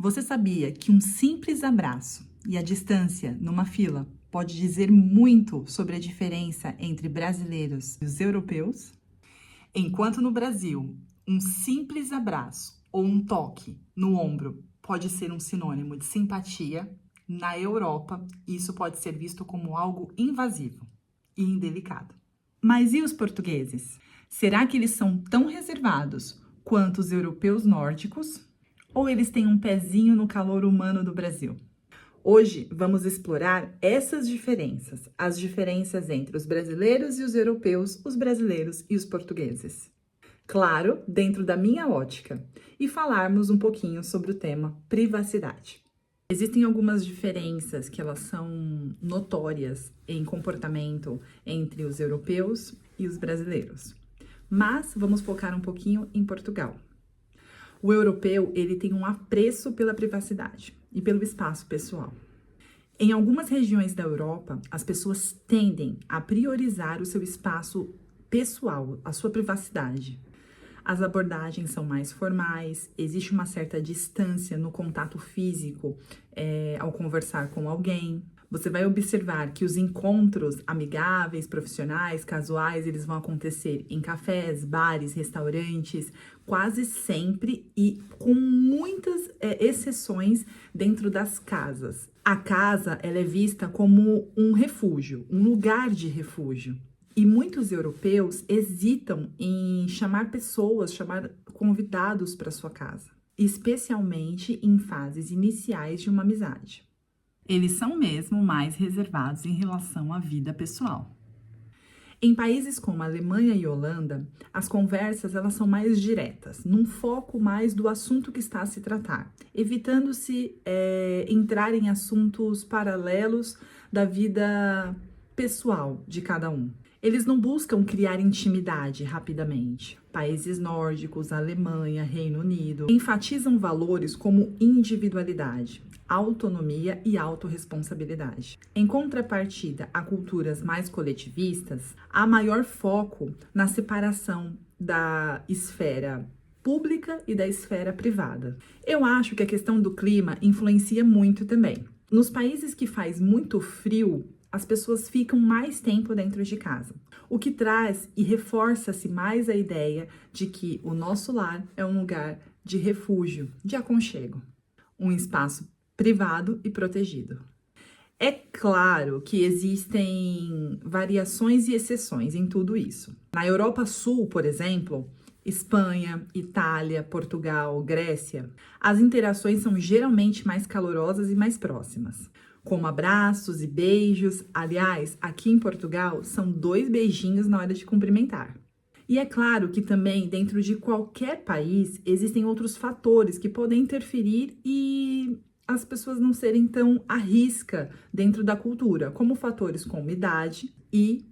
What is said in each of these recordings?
Você sabia que um simples abraço e a distância numa fila pode dizer muito sobre a diferença entre brasileiros e os europeus? Enquanto no Brasil, um simples abraço ou um toque no ombro pode ser um sinônimo de simpatia, na Europa isso pode ser visto como algo invasivo e indelicado. Mas e os portugueses? Será que eles são tão reservados quanto os europeus nórdicos? Ou eles têm um pezinho no calor humano do Brasil? Hoje vamos explorar essas diferenças, as diferenças entre os brasileiros e os europeus, os brasileiros e os portugueses. Claro, dentro da minha ótica, e falarmos um pouquinho sobre o tema privacidade. Existem algumas diferenças que elas são notórias em comportamento entre os europeus e os brasileiros. Mas vamos focar um pouquinho em Portugal. O europeu, ele tem um apreço pela privacidade e pelo espaço pessoal. Em algumas regiões da Europa, as pessoas tendem a priorizar o seu espaço pessoal, a sua privacidade. As abordagens são mais formais, existe uma certa distância no contato físico ao conversar com alguém. Você vai observar que os encontros amigáveis, profissionais, casuais, eles vão acontecer em cafés, bares, restaurantes, quase sempre e com muitas exceções dentro das casas. A casa, ela é vista como um refúgio, um lugar de refúgio. E muitos europeus hesitam em chamar pessoas, chamar convidados para sua casa, especialmente em fases iniciais de uma amizade. Eles são mesmo mais reservados em relação à vida pessoal. Em países como a Alemanha e Holanda, as conversas elas são mais diretas, num foco mais do assunto que está a se tratar, evitando-se entrar em assuntos paralelos da vida pessoal de cada um. Eles não buscam criar intimidade rapidamente. Países nórdicos, Alemanha, Reino Unido, enfatizam valores como individualidade, autonomia e autorresponsabilidade. Em contrapartida a culturas mais coletivistas, há maior foco na separação da esfera pública e da esfera privada. Eu acho que a questão do clima influencia muito também. Nos países que faz muito frio, as pessoas ficam mais tempo dentro de casa, o que traz e reforça-se mais a ideia de que o nosso lar é um lugar de refúgio, de aconchego, um espaço privado e protegido. É claro que existem variações e exceções em tudo isso. Na Europa Sul, por exemplo, Espanha, Itália, Portugal, Grécia, as interações são geralmente mais calorosas e mais próximas, como abraços e beijos. Aliás, aqui em Portugal, são 2 beijinhos na hora de cumprimentar. E é claro que também, dentro de qualquer país, existem outros fatores que podem interferir e as pessoas não serem tão à risca dentro da cultura, como fatores como idade e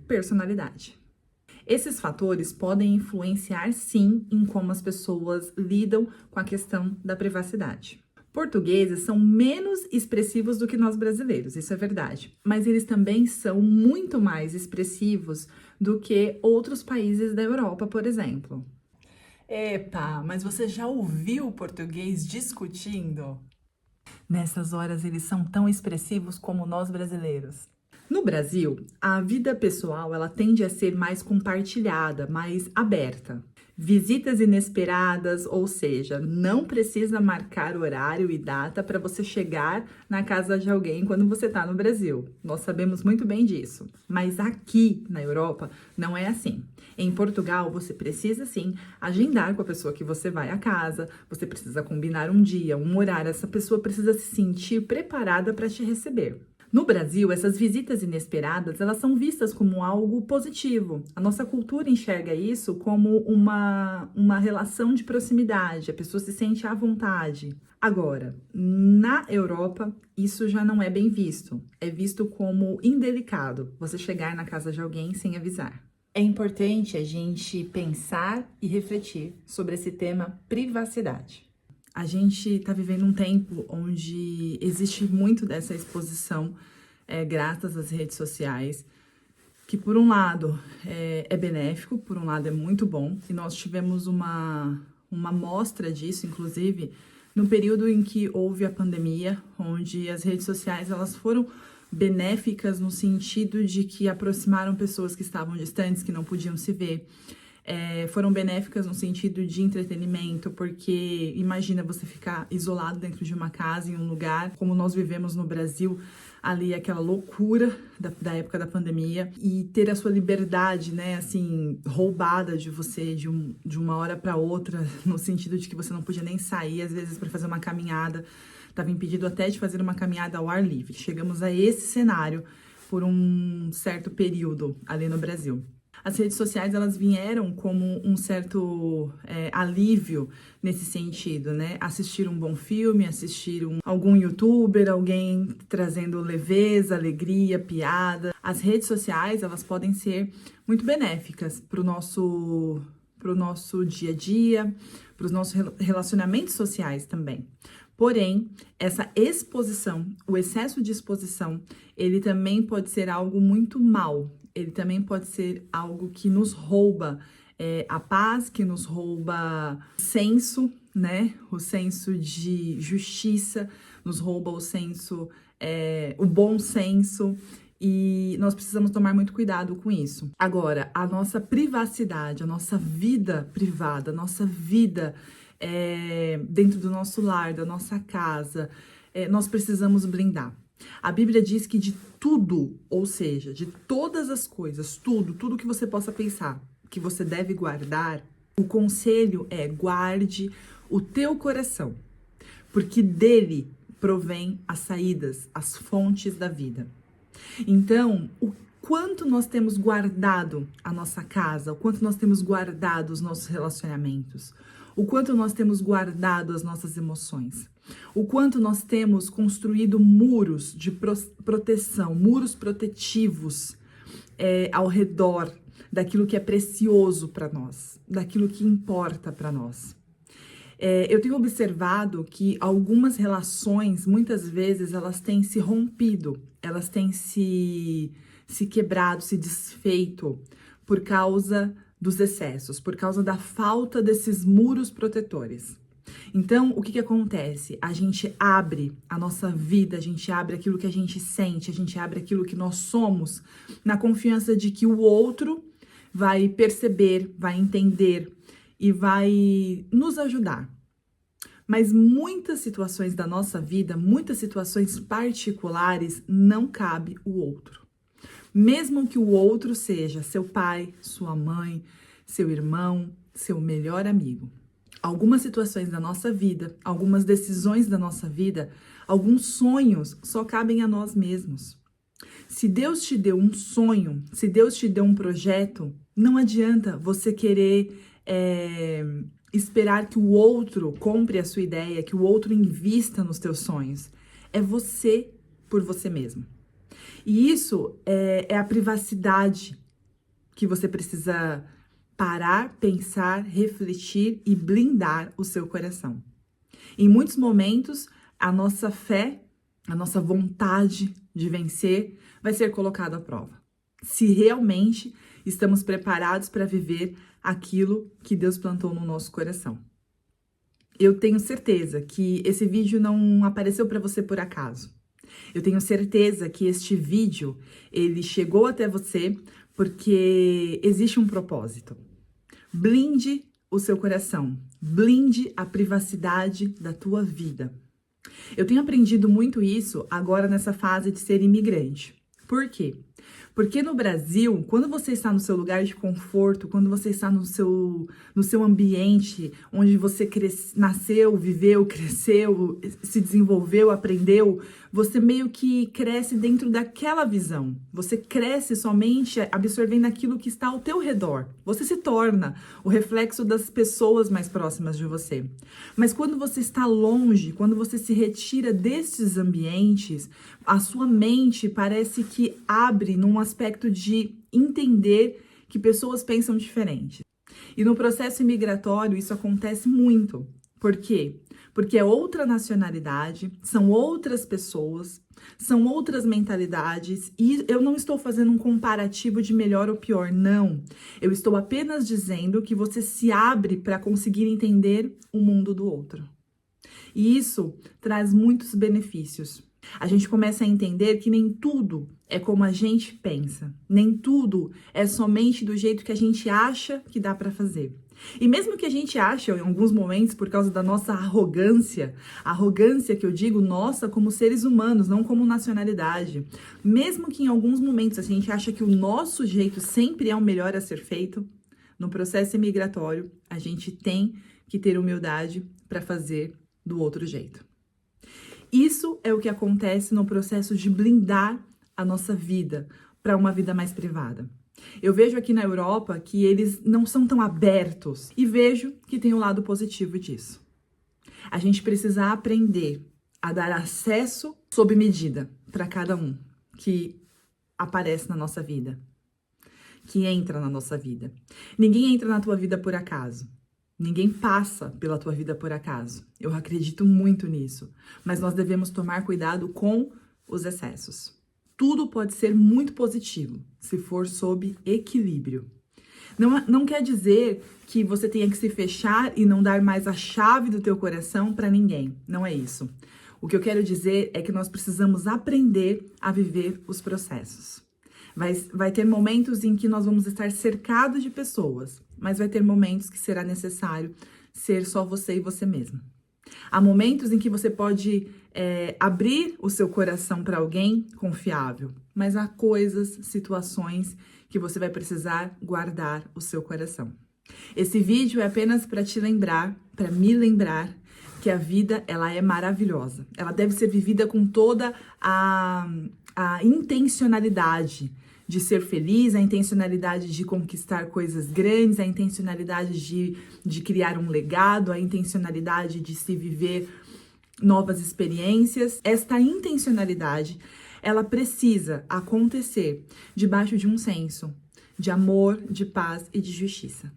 personalidade. Esses fatores podem influenciar, sim, em como as pessoas lidam com a questão da privacidade. Portugueses são menos expressivos do que nós brasileiros, isso é verdade, mas eles também são muito mais expressivos do que outros países da Europa, por exemplo. Epa, mas você já ouviu o português discutindo? Nessas horas eles são tão expressivos como nós brasileiros. No Brasil, a vida pessoal ela tende a ser mais compartilhada, mais aberta. Visitas inesperadas, ou seja, não precisa marcar horário e data para você chegar na casa de alguém quando você está no Brasil. Nós sabemos muito bem disso. Mas aqui na Europa não é assim. Em Portugal, você precisa sim agendar com a pessoa que você vai à casa, você precisa combinar um dia, um horário, essa pessoa precisa se sentir preparada para te receber. No Brasil, essas visitas inesperadas, elas são vistas como algo positivo. A nossa cultura enxerga isso como uma relação de proximidade, a pessoa se sente à vontade. Agora, na Europa, isso já não é bem visto. É visto como indelicado você chegar na casa de alguém sem avisar. É importante a gente pensar e refletir sobre esse tema privacidade. A gente está vivendo um tempo onde existe muito dessa exposição, graças às redes sociais, que por um lado é benéfico, por um lado é muito bom, e nós tivemos uma mostra disso, inclusive, no período em que houve a pandemia, onde as redes sociais elas foram benéficas no sentido de que aproximaram pessoas que estavam distantes, que não podiam se ver. Foram benéficas no sentido de entretenimento, porque imagina você ficar isolado dentro de uma casa, em um lugar, como nós vivemos no Brasil, ali aquela loucura da época da pandemia, e ter a sua liberdade, né, assim, roubada de você de uma hora para outra, no sentido de que você não podia nem sair, às vezes, para fazer uma caminhada, estava impedido até de fazer uma caminhada ao ar livre. Chegamos a esse cenário por um certo período ali no Brasil. As redes sociais, elas vieram como um certo alívio nesse sentido, né? Assistir um bom filme, assistir algum youtuber, alguém trazendo leveza, alegria, piada. As redes sociais, elas podem ser muito benéficas para o nosso dia a dia, para os nossos relacionamentos sociais também. Porém, essa exposição, o excesso de exposição, ele também pode ser algo muito mal. Ele também pode ser algo que nos rouba a paz, que nos rouba o senso, né? O senso de justiça, nos rouba o bom senso. E nós precisamos tomar muito cuidado com isso. Agora, a nossa privacidade, a nossa vida privada, a nossa vida dentro do nosso lar, da nossa casa, nós precisamos blindar. A Bíblia diz que de tudo, ou seja, de todas as coisas, tudo que você possa pensar que você deve guardar, o conselho é guarde o teu coração, porque dele provém as saídas, as fontes da vida. Então, o quanto nós temos guardado a nossa casa, o quanto nós temos guardado os nossos relacionamentos, o quanto nós temos guardado as nossas emoções, o quanto nós temos construído muros de proteção, muros protetivos ao redor daquilo que é precioso para nós, daquilo que importa para nós. Eu tenho observado que algumas relações, muitas vezes, elas têm se rompido, elas têm se quebrado, se desfeito por causa dos excessos, por causa da falta desses muros protetores. Então, o que acontece? A gente abre a nossa vida, a gente abre aquilo que a gente sente, a gente abre aquilo que nós somos, na confiança de que o outro vai perceber, vai entender e vai nos ajudar. Mas muitas situações da nossa vida, muitas situações particulares, não cabe o outro. Mesmo que o outro seja seu pai, sua mãe, seu irmão, seu melhor amigo. Algumas situações da nossa vida, algumas decisões da nossa vida, alguns sonhos só cabem a nós mesmos. Se Deus te deu um sonho, se Deus te deu um projeto, não adianta você querer esperar que o outro compre a sua ideia, que o outro invista nos teus sonhos. É você por você mesmo. E isso é a privacidade que você precisa parar, pensar, refletir e blindar o seu coração. Em muitos momentos, a nossa fé, a nossa vontade de vencer vai ser colocada à prova. Se realmente estamos preparados para viver aquilo que Deus plantou no nosso coração. Eu tenho certeza que esse vídeo não apareceu para você por acaso. Eu tenho certeza que este vídeo, ele chegou até você porque existe um propósito. Blinde o seu coração, blinde a privacidade da tua vida. Eu tenho aprendido muito isso agora nessa fase de ser imigrante. Por quê? Porque no Brasil, quando você está no seu lugar de conforto, quando você está no seu ambiente, onde você nasceu, viveu, cresceu, se desenvolveu, aprendeu, você meio que cresce dentro daquela visão. Você cresce somente absorvendo aquilo que está ao teu redor. Você se torna o reflexo das pessoas mais próximas de você. Mas quando você está longe, quando você se retira desses ambientes, a sua mente parece que abre num aspecto de entender que pessoas pensam diferente. E no processo imigratório isso acontece muito. Por quê? Porque é outra nacionalidade, são outras pessoas, são outras mentalidades e eu não estou fazendo um comparativo de melhor ou pior, não. Eu estou apenas dizendo que você se abre para conseguir entender o mundo do outro. E isso traz muitos benefícios. A gente começa a entender que nem tudo é como a gente pensa, nem tudo é somente do jeito que a gente acha que dá para fazer. E mesmo que a gente ache, em alguns momentos, por causa da nossa arrogância que eu digo nossa como seres humanos, não como nacionalidade, mesmo que em alguns momentos a gente acha que o nosso jeito sempre é o melhor a ser feito, no processo imigratório a gente tem que ter humildade para fazer do outro jeito. Isso é o que acontece no processo de blindar a nossa vida para uma vida mais privada. Eu vejo aqui na Europa que eles não são tão abertos e vejo que tem um lado positivo disso. A gente precisa aprender a dar acesso sob medida para cada um que aparece na nossa vida, que entra na nossa vida. Ninguém entra na tua vida por acaso. Ninguém passa pela tua vida por acaso. Eu acredito muito nisso. Mas nós devemos tomar cuidado com os excessos. Tudo pode ser muito positivo, se for sob equilíbrio. Não quer dizer que você tenha que se fechar e não dar mais a chave do teu coração para ninguém. Não é isso. O que eu quero dizer é que nós precisamos aprender a viver os processos. Vai ter momentos em que nós vamos estar cercados de pessoas, mas vai ter momentos que será necessário ser só você e você mesmo. Há momentos em que você pode abrir o seu coração para alguém confiável, mas há coisas, situações que você vai precisar guardar o seu coração. Esse vídeo é apenas para te lembrar, para me lembrar que a vida ela é maravilhosa. Ela deve ser vivida com toda a intencionalidade de ser feliz, a intencionalidade de conquistar coisas grandes, a intencionalidade de criar um legado, a intencionalidade de se viver novas experiências. Esta intencionalidade, ela precisa acontecer debaixo de um senso de amor, de paz e de justiça.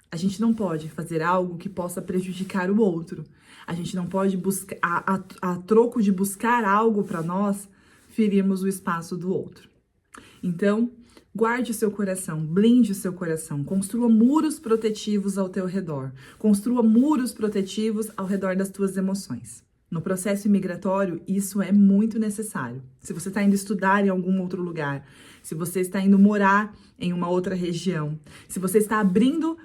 A gente não pode fazer algo que possa prejudicar o outro. A gente não pode buscar, a troco de buscar algo para nós, ferirmos o espaço do outro. Então, guarde o seu coração, blinde o seu coração, construa muros protetivos ao teu redor, construa muros protetivos ao redor das tuas emoções. No processo imigratório, isso é muito necessário. Se você está indo estudar em algum outro lugar, se você está indo morar em uma outra região, se você está abrindo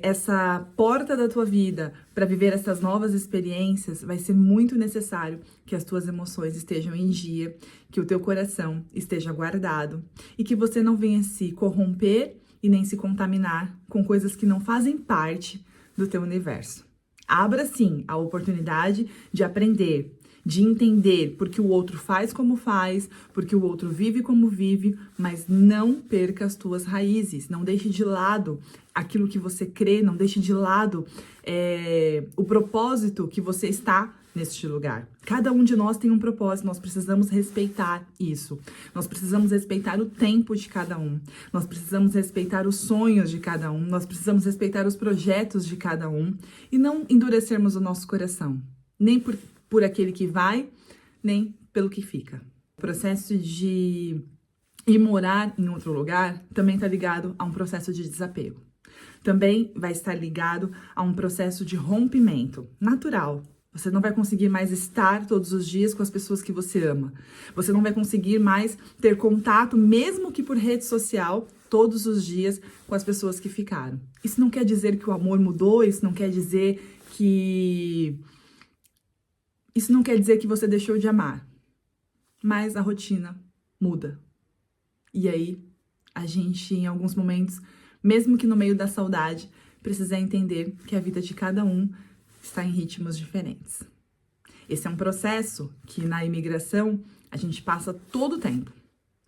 essa porta da tua vida para viver essas novas experiências, vai ser muito necessário que as tuas emoções estejam em dia, que o teu coração esteja guardado e que você não venha se corromper e nem se contaminar com coisas que não fazem parte do teu universo. Abra sim a oportunidade de aprender, de entender porque o outro faz como faz, porque o outro vive como vive, mas não perca as tuas raízes, não deixe de lado aquilo que você crê, não deixe de lado o propósito que você está neste lugar. Cada um de nós tem um propósito, nós precisamos respeitar isso. Nós precisamos respeitar o tempo de cada um. Nós precisamos respeitar os sonhos de cada um. Nós precisamos respeitar os projetos de cada um e não endurecermos o nosso coração, nem por aquele que vai, nem pelo que fica. O processo de ir morar em outro lugar também está ligado a um processo de desapego. Também vai estar ligado a um processo de rompimento natural. Você não vai conseguir mais estar todos os dias com as pessoas que você ama. Você não vai conseguir mais ter contato, mesmo que por rede social, todos os dias com as pessoas que ficaram. Isso não quer dizer que o amor mudou, isso não quer dizer que você deixou de amar. Mas a rotina muda. E aí, a gente, em alguns momentos, mesmo que no meio da saudade, precisa entender que a vida de cada um está em ritmos diferentes. Esse é um processo que na imigração a gente passa todo o tempo.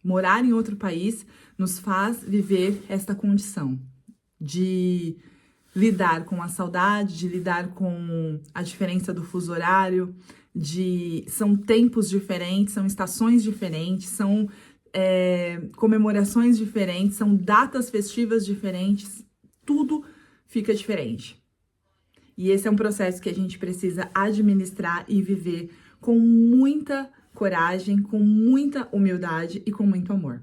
Morar em outro país nos faz viver esta condição de lidar com a saudade, de lidar com a diferença do fuso horário, são tempos diferentes, são estações diferentes, são comemorações diferentes, são datas festivas diferentes, tudo fica diferente. E esse é um processo que a gente precisa administrar e viver com muita coragem, com muita humildade e com muito amor.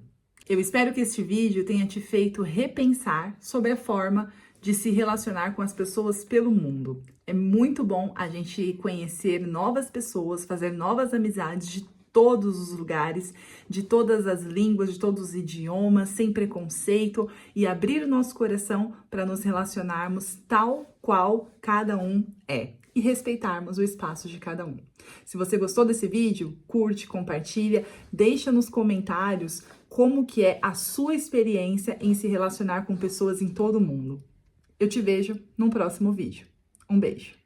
Eu espero que este vídeo tenha te feito repensar sobre a forma de se relacionar com as pessoas pelo mundo. É muito bom a gente conhecer novas pessoas, fazer novas amizades de todos os lugares, de todas as línguas, de todos os idiomas, sem preconceito e abrir o nosso coração para nos relacionarmos tal qual cada um é e respeitarmos o espaço de cada um. Se você gostou desse vídeo, curte, compartilha, deixa nos comentários como que é a sua experiência em se relacionar com pessoas em todo o mundo. Eu te vejo num próximo vídeo. Um beijo!